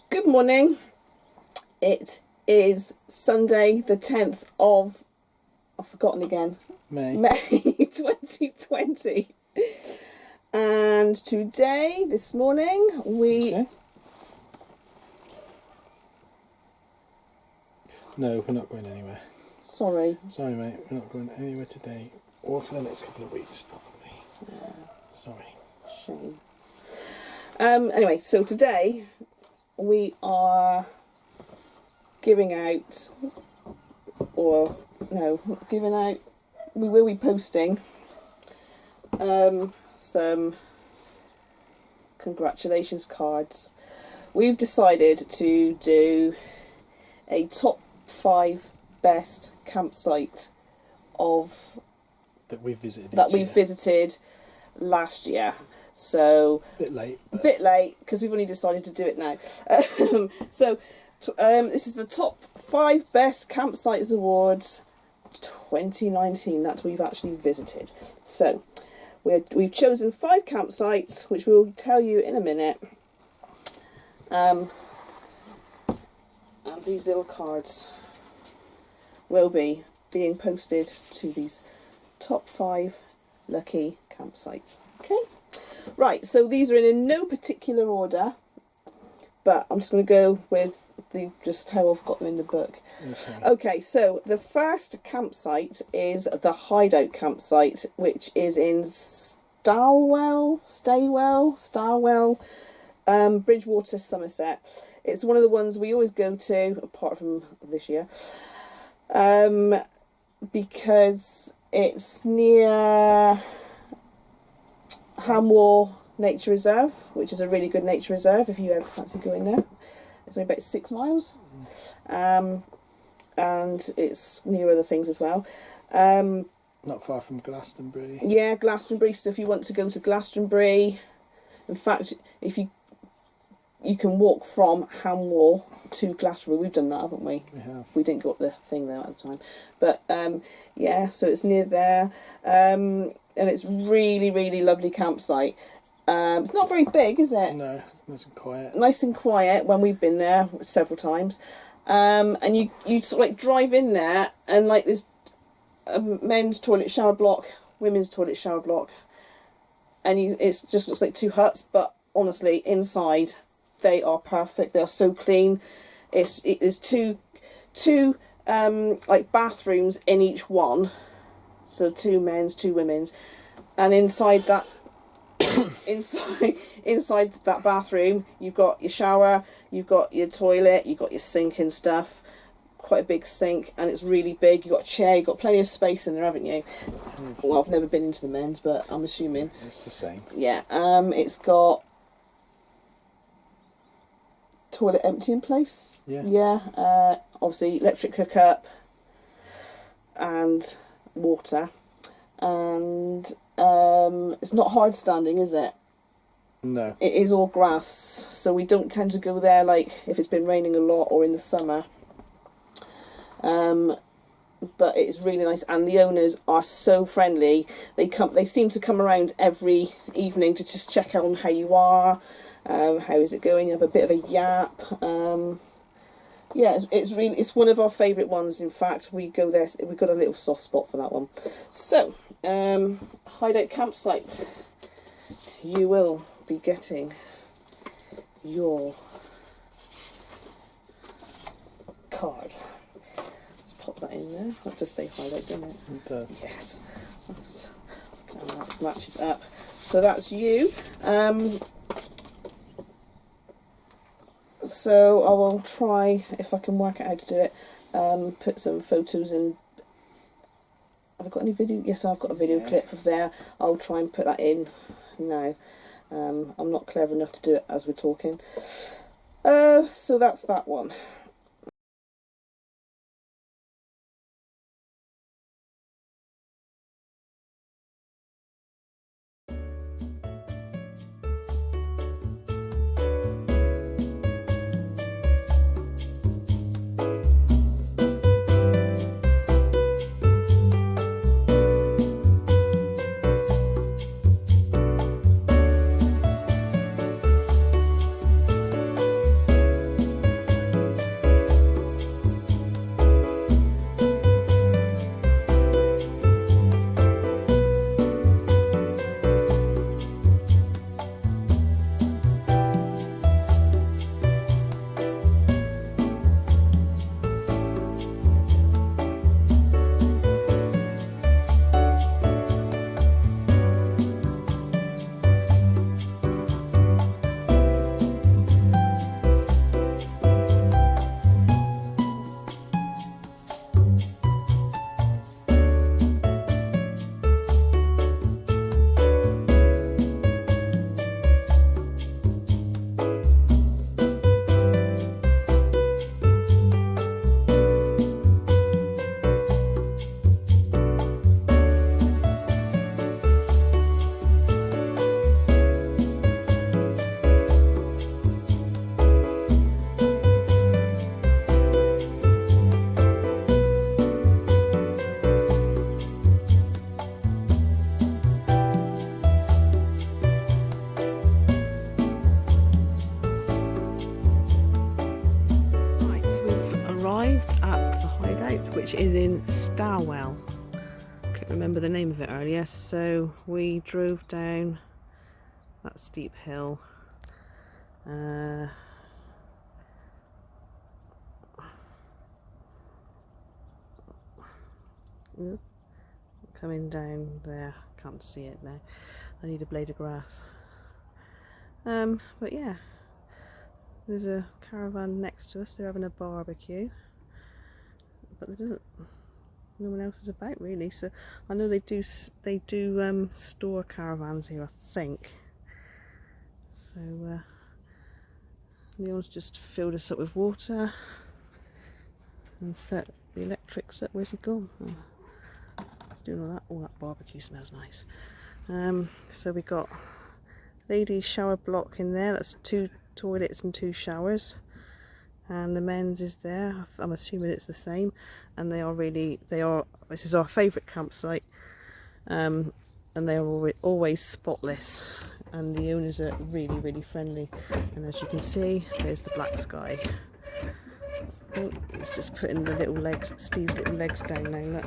Good morning. It is Sunday, the 10th of, I've forgotten again, May 2020. And today, this morning, No, we're not going anywhere. Sorry, mate, we're not going anywhere today or for the next couple of weeks, probably. Yeah. Sorry. Shame. Anyway, so today we are giving out, we will be posting some congratulations cards. We've decided to do a top 5 best campsite that we've visited. Visited last year. So bit late because we've only decided to do it now. This is the top 5 best campsites awards 2019 that we've actually visited. So we've chosen 5 campsites, which we'll tell you in a minute. And these little cards will be being posted to these top 5 lucky campsites. Okay, right, so these are in no particular order, but I'm just going to go with just how I've got them in the book. Okay, so the first campsite is the Hideout campsite, which is in Stawell, Bridgewater, Somerset. It's one of the ones we always go to, apart from this year, because it's near Hamwell Nature Reserve, which is a really good nature reserve if you ever fancy going there. It's only about 6 miles, and it's near other things as well. Not far from Glastonbury. Yeah, Glastonbury. So if you want to go to Glastonbury, in fact, if you can walk from Hamwell to Glastonbury. We've done that, haven't we? We have. We didn't go up the thing there at the time, but yeah. So it's near there, and it's really, really lovely campsite. It's not very big, is it? No, it's nice and quiet. Nice and quiet when we've been there several times. And you sort of like drive in there, and like there's a men's toilet shower block, women's toilet shower block, and it just looks like 2 huts, but honestly inside they are perfect. They are so clean. There's two like bathrooms in each one, so 2 men's, 2 women's, and inside that inside that bathroom you've got your shower, you've got your toilet, you've got your sink and stuff. Quite a big sink, and it's really big. You've got a chair, you've got plenty of space in there, haven't you? Well, I've never been into the men's, but I'm assuming it's the same. Yeah. It's got toilet emptying place. Yeah. Obviously electric hookup and water, and it's not hard standing, is it? No. It is all grass, so we don't tend to go there like if it's been raining a lot or in the summer. But it's really nice, and the owners are so friendly. They seem to come around every evening to just check on how you are, how is it going. You have a bit of a yap. Yeah, it's one of our favourite ones. In fact, we go there. We've got a little soft spot for that one. So, Hideout campsite. You will be getting your card. Pop that in there. I'll just say Hideout, doesn't it? It does. Yes. That matches up. So that's you. So I will try, if I can work out how to do it, put some photos in. Have I got any video? Yes, I've got a video clip of there. I'll try and put that in now. I'm not clever enough to do it as we're talking. So that's that one. is in Starwell. Couldn't remember the name of it earlier, so we drove down that steep hill. Coming down there, can't see it now. I need a blade of grass. But yeah, there's a caravan next to us. They're having a barbecue, but no one else is about really. So I know they do store caravans here, I think. So Leon's just filled us up with water and set the electrics up. Where's he gone? Oh, he's doing all that. Oh, that barbecue smells nice. So we got ladies shower block in there. That's 2 toilets and 2 showers. And the men's is there. I'm assuming it's the same. And this is our favourite campsite. And they are always spotless. And the owners are really, really friendly. And as you can see, there's the black sky. Oh, he's just putting the little legs, Steve's little legs down now, look.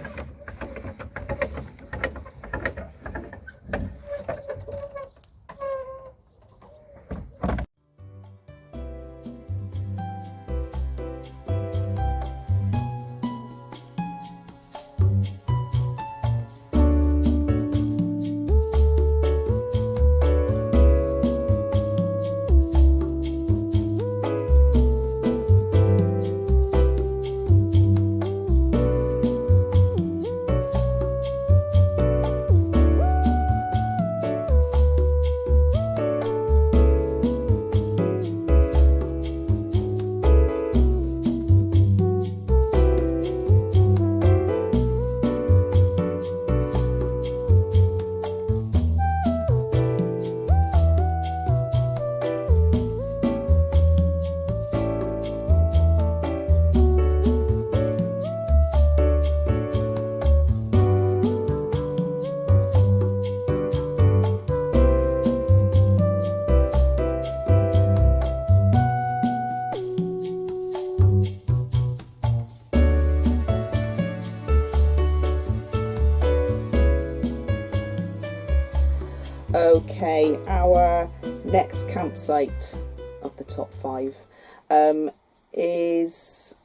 Okay, our next campsite of the top 5 is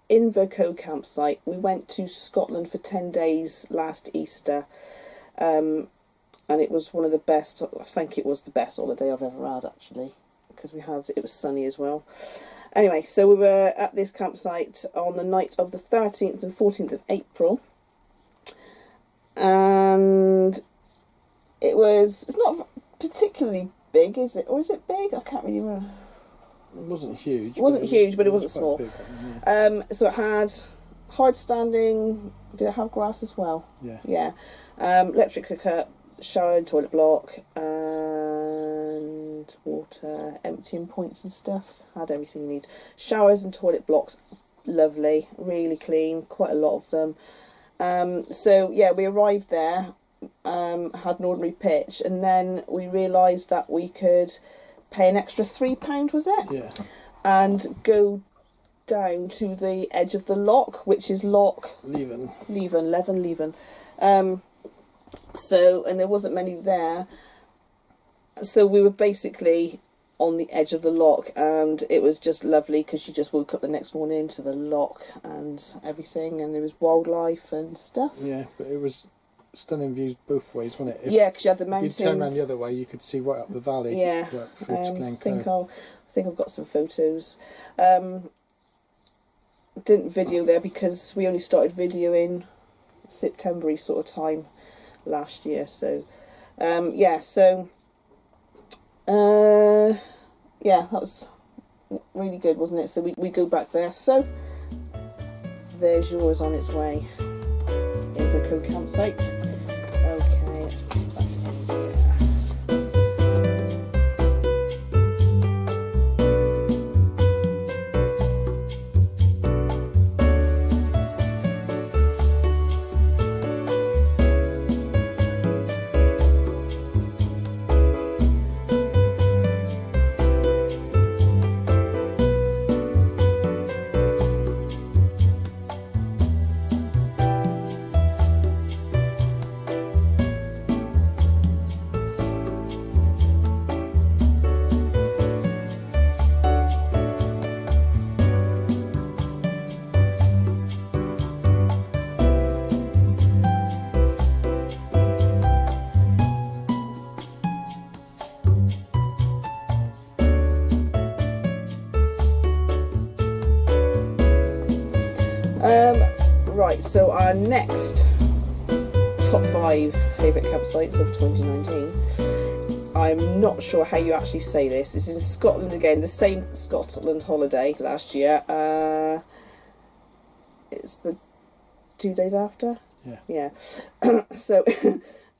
Invercoe campsite. We went to Scotland for 10 days last Easter, and it was one of the best, I think it was the best holiday I've ever had actually, because it was sunny as well. Anyway, so we were at this campsite on the night of the 13th and 14th of April, and it's not particularly big, is it? Or is it big? I can't really remember. It wasn't huge. It wasn't huge, but it wasn't small. Big, yeah. So it had hard standing. Did it have grass as well? Yeah. Yeah. Electric cooker, shower and toilet block, and water, emptying points and stuff. Had everything you need. Showers and toilet blocks, lovely, really clean, quite a lot of them. So yeah, we arrived there. Had an ordinary pitch, and then we realised that we could pay an extra £3, was it? Yeah. And go down to the edge of the loch, which is Loch Leven. So, and there wasn't many there, so we were basically on the edge of the loch, and it was just lovely because you just woke up the next morning to the loch and everything, and there was wildlife and stuff. Yeah, but it was stunning views both ways, wasn't it? Yeah, because you had the mountains. If you turn around the other way, you could see right up the valley. Yeah, right through to I Glencoe. think I've got some photos. Didn't video there because we only started videoing September-y sort of time last year. So, yeah, that was really good, wasn't it? So we go back there. So there's yours on its way. Invercoe campsite. Okay, let's put that in there. Right, so our next top 5 favourite campsites of 2019. I'm not sure how you actually say this. This is in Scotland again, the same Scotland holiday last year. It's the 2 days after? Yeah. So,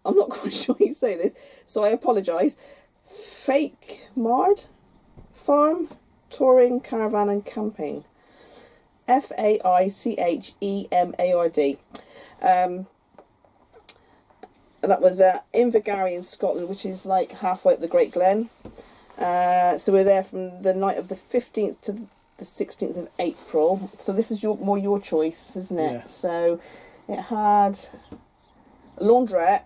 I'm not quite sure you say this, so I apologise. Fake Mart Farm Touring Caravan and Camping. Faichemard. And that was Invercoe in Scotland, which is like halfway up the Great Glen. So we're there from the night of the 15th to the 16th of April. So this is more your choice, isn't it? Yeah. So it had a laundrette,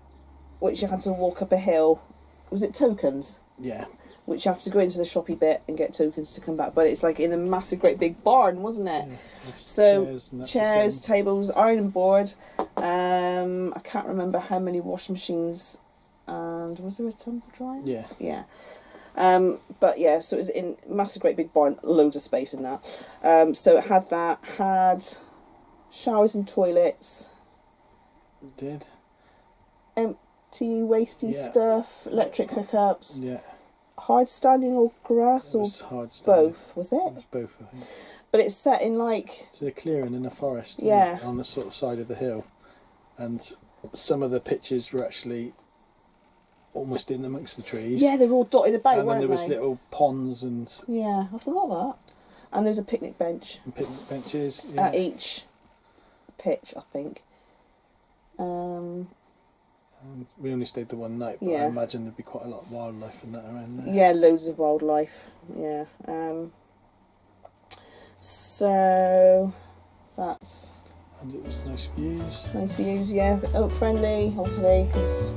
which you had to walk up a hill. Was it tokens? Yeah. Which you have to go into the shoppy bit and get tokens to come back. But it's like in a massive, great big barn, wasn't it? Yeah. So chairs, tables, iron board. I can't remember how many washing machines, and was there a tumble dryer? Yeah. Yeah. But yeah, so it was in massive, great big barn, loads of space in that. So it had that, had showers and toilets. It did. Empty, wasty stuff, electric hookups. Yeah. Hard standing or grass It or was hard standing. both, was it? It was both, I think. But it's set in like... So they're clearing in the forest, yeah, on the sort of side of the hill. And some of the pitches were actually almost in amongst the trees. yeah, they were all dotted about, and weren't then there was they? little ponds and... Yeah, I forgot that. And there was a picnic bench. And picnic benches. Yeah. At each pitch, I think. And we only stayed the one night, but yeah. I imagine there'd be quite a lot of wildlife and that around there. Yeah, loads of wildlife. Yeah. So that's... And it was nice views. nice views, yeah. Oak friendly, obviously, because...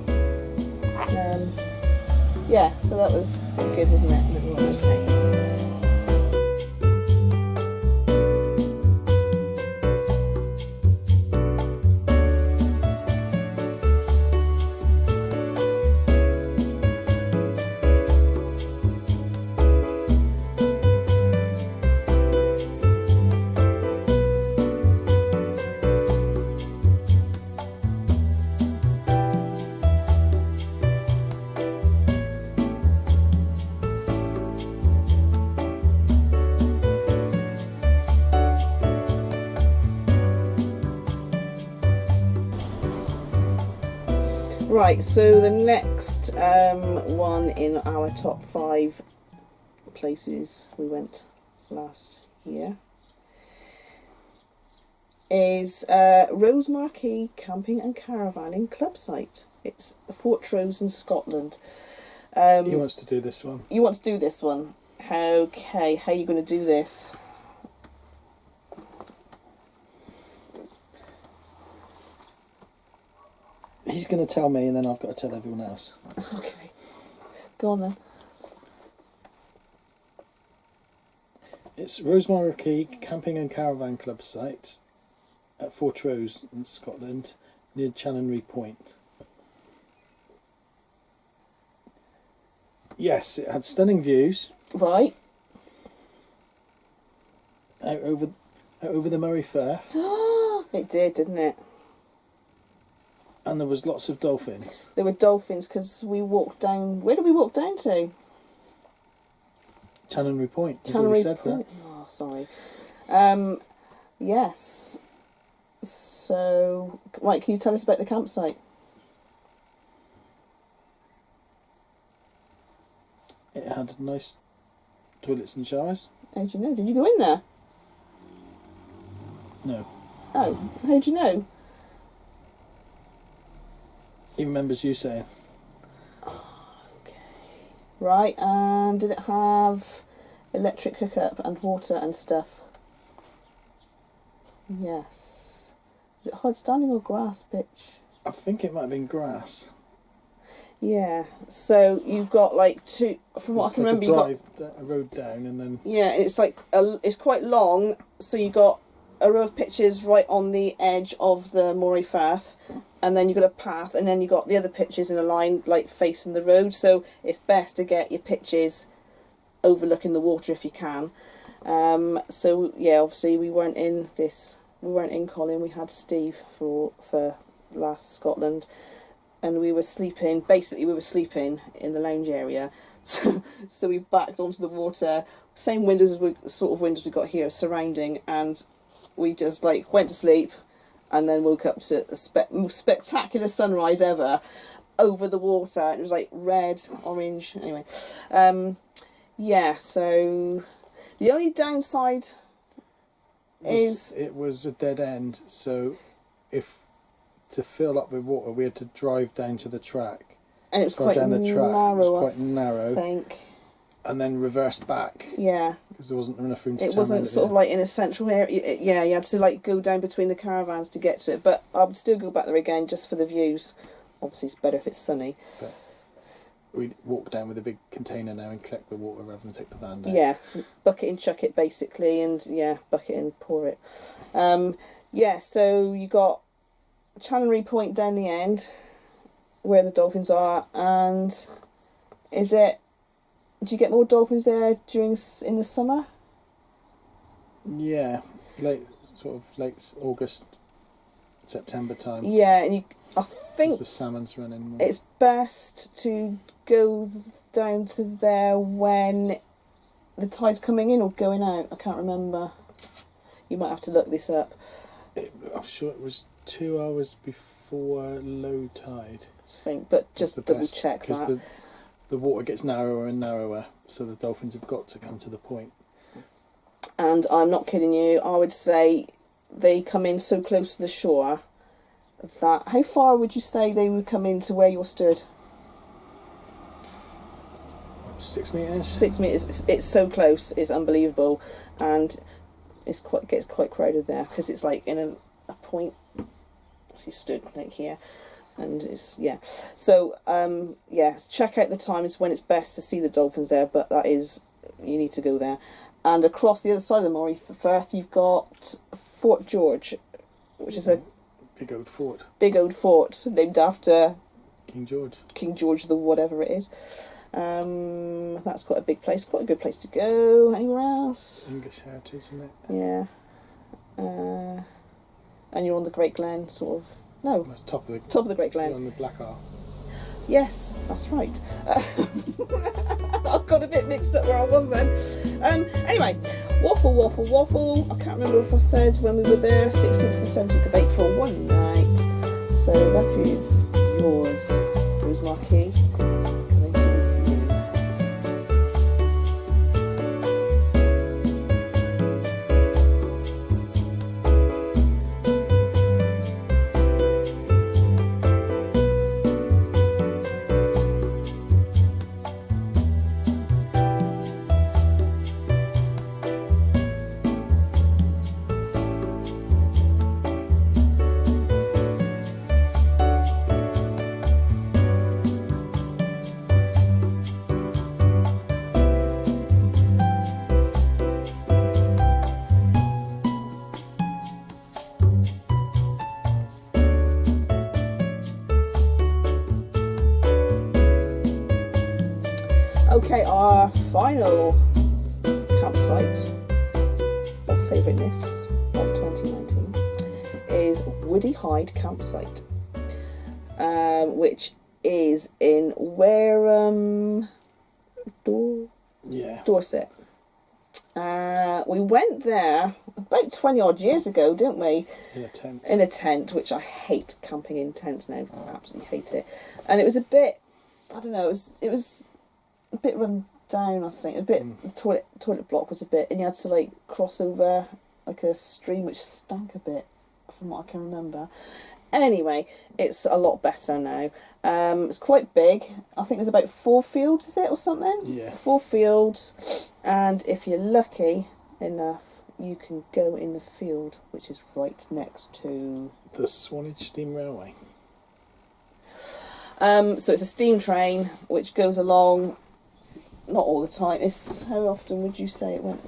yeah, so that was good, wasn't it? It was. Okay. Right, so the next one in our top 5 places we went last year is Rosemarkie Camping and Caravanning Club Site. It's Fort Rose in Scotland. He wants to do this one. You want to do this one? Okay, how are you going to do this? He's going to tell me and then I've got to tell everyone else. Okay, go on then. It's Rosemarkie Camping and Caravan Club site at Fort Rose in Scotland, near Chanonry Point. Yes, it had stunning views Right. out over the Moray Firth, It did, didn't it? and there was lots of dolphins. There were dolphins because we walked down... Where did we walk down to? Chanonry Point. He's already said Point. that. Oh, sorry. Yes. So, right, can you tell us about the campsite? It had nice toilets and showers. How do you know? Did you go in there? No. Oh, how do you know? He remembers you saying. Okay. Right, and did it have electric hookup and water and stuff? Yes. Is it hard standing or grass pitch? I think it might have been grass. Yeah. So you've got like two. From what I can remember, you've got a road down and then. Yeah, it's like it's quite long. So you got a row of pitches right on the edge of the Moray Firth, and then you've got a path, and then you've got the other pitches in a line like facing the road. So it's best to get your pitches overlooking the water if you can. So yeah, obviously we weren't in this we weren't in Colin, we had Steve for last Scotland, and we were sleeping, basically we were sleeping in the lounge area, so we backed onto the water, same windows as sort of windows we got here surrounding, and we just like went to sleep and then woke up to the most spectacular sunrise ever over the water. It was like red, orange, anyway. Yeah, so the only downside is it was a dead end, so to fill up with water we had to drive down to the track, and it was drive quite down the track. narrow, it was quite narrow, I think. and then reversed back. Yeah, because there wasn't enough room to it turn wasn't around sort of like in a central area. Yeah, you had to like go down between the caravans to get to it, but I would still go back there again just for the views. Obviously it's better if it's sunny. But we'd walk down with a big container now and collect the water rather than take the van down. Yeah, bucket and chuck it basically, and yeah, bucket and pour it. Yeah, so you got Channery Point down the end where the dolphins are, and do you get more dolphins there in the summer? Yeah, late August, September time. Yeah, and I think the salmon's running more. It's best to go down to there when the tide's coming in or going out. I can't remember. You might have to look this up. I'm sure it was 2 hours before low tide. I think, but just double check that. Because the water gets narrower and narrower, so the dolphins have got to come to the point. And I'm not kidding you, I would say they come in so close to the shore that... How far would you say they would come in to where you're stood? 6 metres? 6 metres. It's so close, it's unbelievable. And gets quite crowded there, because it's like in a point. So you stood like here. And it's, yeah. So, yeah, check out the times when it's best to see the dolphins there, but that is, you need to go there. And across the other side of the Moray Firth, you've got Fort George, which is a big old fort. Big old fort named after King George. King George the whatever it is. That's quite a big place, quite a good place to go. Anywhere else? English heritage, isn't it? Yeah. And you're on the Great Glen, sort of. No. That's top of the Great Glen. You're on the Black Isle. Yes, that's right. I got a bit mixed up where I was then. Anyway, waffle. I can't remember if I said when we were there, 16th and 17th of April, one night. So that is yours, Rosemarkie. Okay, our final campsite of favouriteness of 2019 is Woodyhyde campsite, which is in Wareham, Dorset. We went there about 20 odd years ago, didn't we? In a tent, which I hate camping in tents now. I absolutely hate it. And it was a bit, I don't know, it was a bit run down, I think. The toilet block was a bit, and you had to like cross over like a stream which stank a bit, from what I can remember. Anyway, it's a lot better now. It's quite big. I think there's about 4 fields, is it, or something? Yeah. 4 fields, and if you're lucky enough, you can go in the field which is right next to the Swanage Steam Railway. So it's a steam train which goes along. Not all the time. How often would you say it went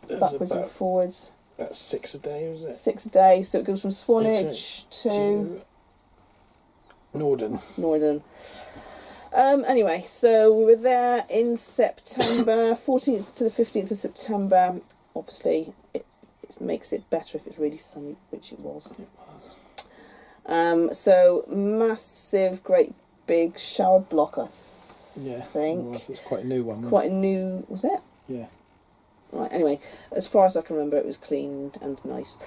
backwards and forwards? About 6 a day, was it? 6 a day. So it goes from Swanage to Norden. Anyway, so we were there in September, 14th to the 15th of September. Obviously, it makes it better if it's really sunny, which it was. It was. So massive, great big shower block, I think. It was. It's quite a new one. Quite a new, was it? Yeah. Right, anyway, as far as I can remember, it was clean and nice.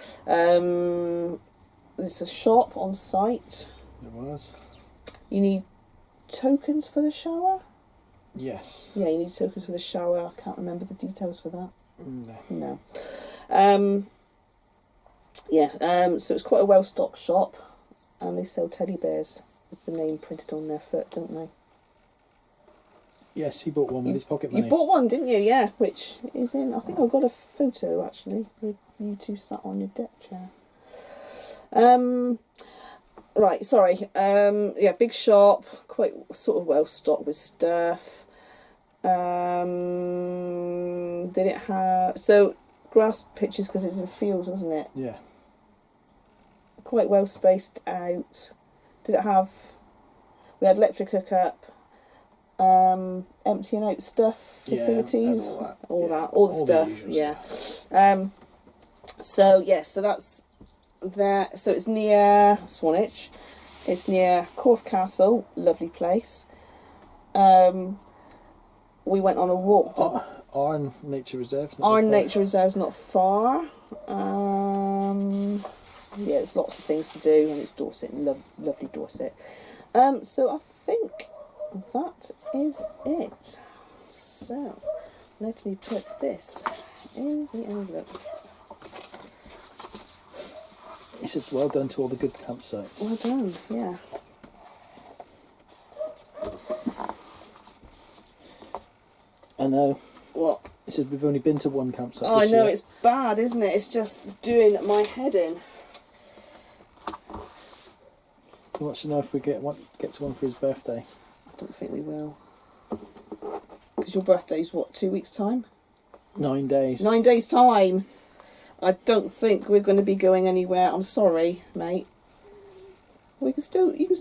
It's a shop on site. It was. You need tokens for the shower? Yes. Yeah, you need tokens for the shower. I can't remember the details for that. No. So it's quite a well-stocked shop, and they sell teddy bears with the name printed on their foot, don't they? Yes, he bought one with his pocket money. You bought one, didn't you? Yeah, which is in, I think I've got a photo, actually, with you two sat on your deck chair. Right, sorry. Yeah, big shop, quite sort of well-stocked with stuff. Did it have... So, grass pitches, because it's in fields, wasn't it? Yeah. Quite well spaced out. Did it have... We had electric hookup, emptying out stuff, facilities, and all the stuff, So that's there. So it's near Swanage. It's near Corfe Castle, lovely place. We went on a walk. Arn Nature Reserve's Nature Reserve's not far. There's lots of things to do, and it's Dorset, lovely Dorset. So I think that is it. So let me put this in the envelope. He said, well done to all the good campsites. Well done, yeah. I know. What? He said, we've only been to one campsite. Oh, I know, year. it's bad, isn't it? It's just doing my head in. He wants to know if we get to one for his birthday. I don't think we will. Because your birthday's what, 2 weeks' time? 9 days. 9 days' time. I don't think we're going to be going anywhere. I'm sorry, mate. We can still, you can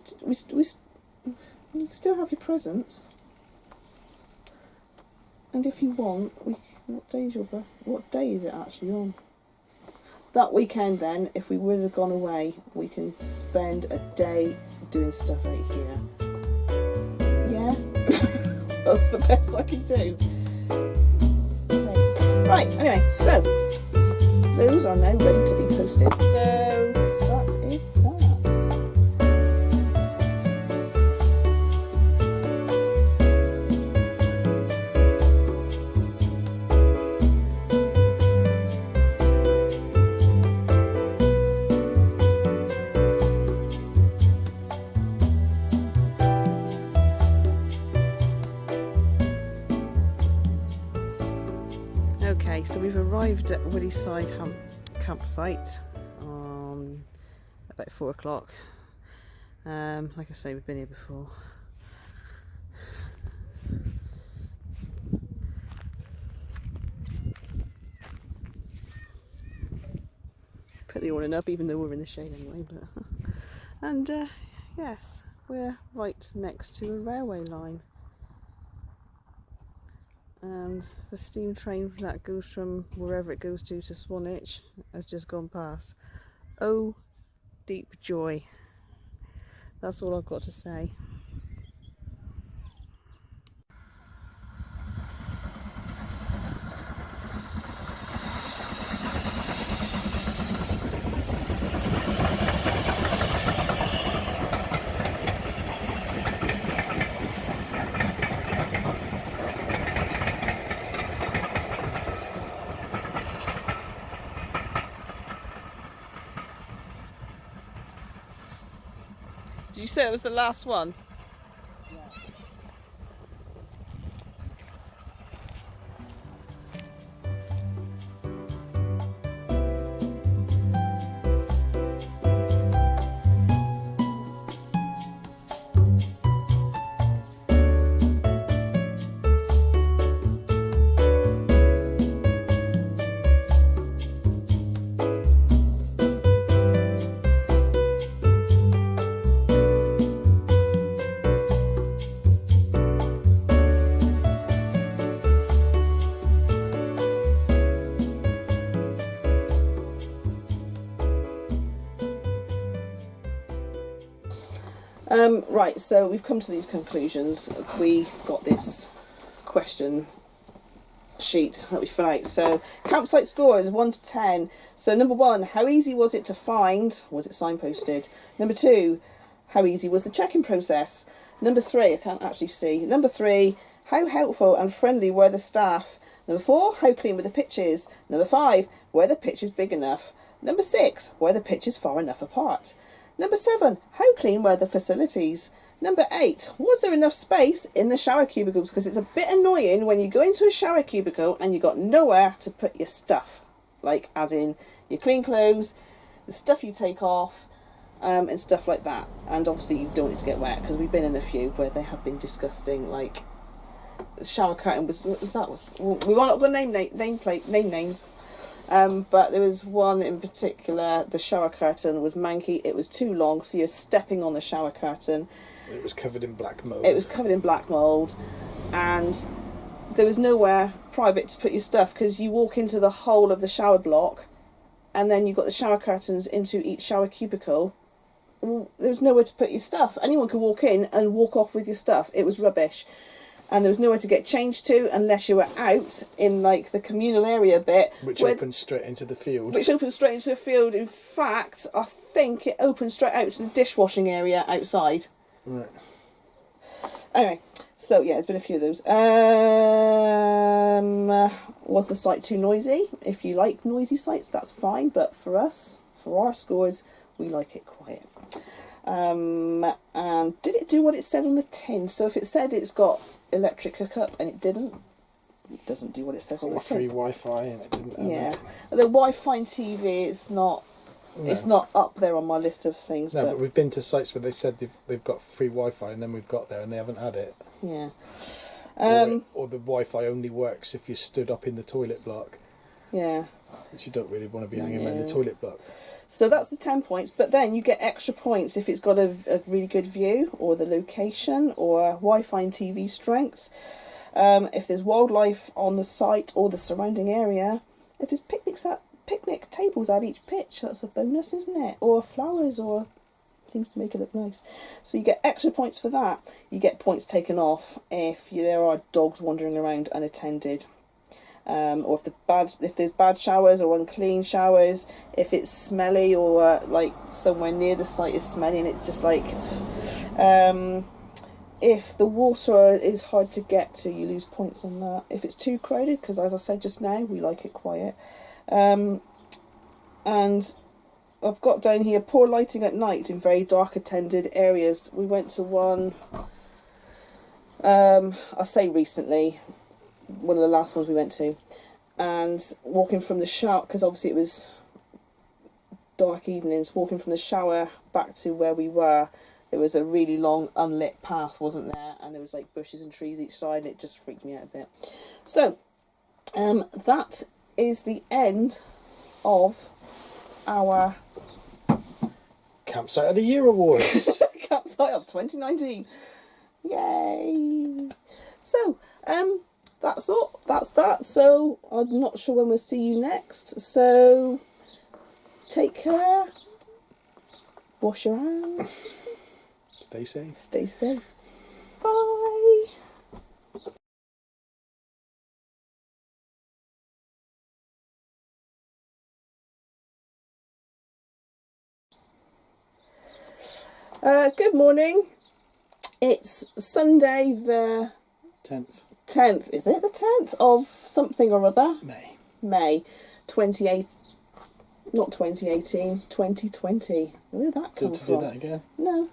still have your presents. And if you want, what day is your birthday? What day is it actually on? That weekend then, if we would have gone away, we can spend a day doing stuff out here. Yeah? That's the best I can do. Okay. Right, anyway, so those are now ready to be posted. So that is that. Okay, so we've arrived at Woodyhyde campsite about 4 o'clock. Like I say, we've been here before. Put the awning up, even though we're in the shade anyway. But and yes, we're right next to a railway line. And the steam train that goes from wherever it goes to Swanage has just gone past. Oh, deep joy. That's all I've got to say. Did you say it was the last one? Right, so we've come to these conclusions. We got this question sheet that we fill out. So campsite scores 1 to 10. So number 1, how easy was it to find? Was it signposted? Number 2, how easy was the check-in process? Number 3, I can't actually see. Number 3, how helpful and friendly were the staff? Number 4, how clean were the pitches? Number 5, were the pitches big enough? Number 6, were the pitches far enough apart? Number 7, how clean were the facilities? Number 8, was there enough space in the shower cubicles? Because it's a bit annoying when you go into a shower cubicle and you've got nowhere to put your stuff. Like, as in, your clean clothes, the stuff you take off, and stuff like that. And obviously you don't want it to get wet, because we've been in a few where they have been disgusting. Like, the shower curtain was we were not going to name names. But there was one in particular, the shower curtain was manky. It was too long, so you're stepping on the shower curtain. It was covered in black mould. It was covered in black mould, and there was nowhere private to put your stuff, because you walk into the whole of the shower block, and then you've got the shower curtains into each shower cubicle. Well, there was nowhere to put your stuff. Anyone could walk in and walk off with your stuff. It was rubbish. And there was nowhere to get changed to unless you were out in, like, the communal area bit. Which opens straight into the field. Which opens straight into the field. In fact, I think it opens straight out to the dishwashing area outside. Right. Anyway, so yeah, there's been a few of those. Was the site too noisy? If you like noisy sites, that's fine. But for us, for our scores, we like it quiet. And did it do what it said on the tin? So if it said it's got electric hookup and it didn't, it doesn't do what it says on the tin. Free Wi-Fi and it didn't. Yeah, the Wi-Fi and TV, it's not. No. It's not up there on my list of things. No, but we've been to sites where they said they've got free Wi-Fi, and then we've got there and they haven't had it. Yeah. Or the Wi-Fi only works if you stood up in the toilet block. Yeah. Which you don't really want to be hanging around the toilet block. So that's the 10 points, but then you get extra points if it's got a really good view, or the location, or Wi-Fi and TV strength. If there's wildlife on the site or the surrounding area, if there's picnic tables at each pitch, that's a bonus, isn't it? Or flowers or things to make it look nice. So you get extra points for that. You get points taken off if there are dogs wandering around unattended. Or if there's bad showers or unclean showers, if it's smelly, or like somewhere near the site is smelly and it's just like, if the water is hard to get to, you lose points on that. If it's too crowded, because as I said just now, we like it quiet. And I've got down here, poor lighting at night in very dark attended areas. We went to one, I say recently, one of the last ones we went to, and walking from the shower, because obviously it was dark evenings, walking from the shower back to where we were, there was a really long unlit path, wasn't there, and there was like bushes and trees each side, and it just freaked me out a bit. So that is the end of our Campsite of the Year Awards. Campsite of 2019. Yay! So that's all. That's that. So I'm not sure when we'll see you next. So take care. Wash your hands. Stay safe. Stay safe. Bye. Good morning. It's Sunday the 10th. Is it the 10th of something or other? May 28. Not 2018. 2020. Where did that come from? Do that again. No.